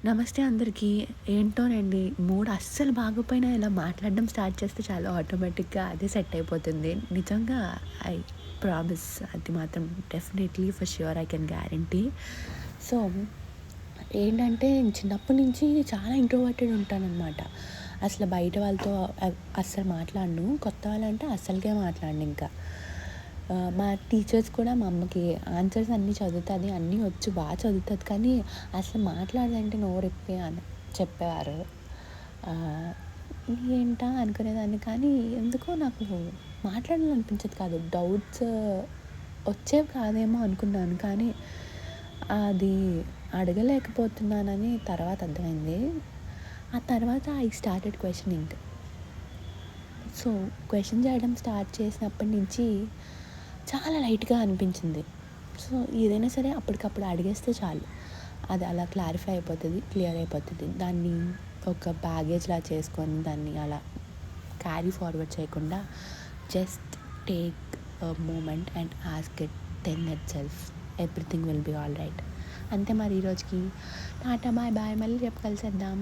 నమస్తే అందరికీ. ఏంటోనండి మూడ్ అస్సలు బాగోపోయినా ఇలా మాట్లాడడం స్టార్ట్ చేస్తే చాలు ఆటోమేటిక్‌గా అదే సెట్ అయిపోతుంది. నిజంగా ఐ ప్రామిస్ అది మాత్రం definitely for sure I can guarantee. So, ఏంటంటే చిన్నప్పటి నుంచి చాలా ఇంట్రోవర్టెడ్ ఉంటాననమాట. అసలు బయట వాళ్ళతో అస్సలు మాట్లాడను. కొత్త వాళ్ళంటే అస్సలకే మాట్లాడనింకా. మా టీచర్స్ కూడా మా అమ్మకి ఆన్సర్స్ అన్నీ చదువుతది, అన్నీ వచ్చు, చదువుతది. కానీ అసలు మాట్లాడదంటే నోరిప్పి అని చెప్పేవారు. ఆహ్, ఏంటా అనుకునేదాన్ని. కానీ ఎందుకో నాకు మాట్లాడాలనిపించేది కాదు. డౌట్స్ వచ్చేవి కాదేమో అనుకున్నాను. కానీ అది అడగలేకపోతున్నానని తర్వాత అర్థమైంది. ఆ తర్వాత I started questioning. So, question చేయడం స్టార్ట్ చేసినప్పటి నుంచి చాలా లైట్‌గా అనిపించింది. సో, ఏదైనా సరే అప్పటికప్పుడు అడిగేస్తే చాలు. అది అలా క్లారిఫై అయిపోతది. క్లియర్ అయిపోతది. దాన్ని ఒక బ్యాగేజ్‌లా చేసుకొని దాన్ని అలా క్యారీ ఫార్వర్డ్ చేయకుండా just take a moment and ask it then itself everything will be all right. అంతే మరి ఈరోజుకి. Tata bye bye. మళ్ళీ రేపు కలిసేద్దాం.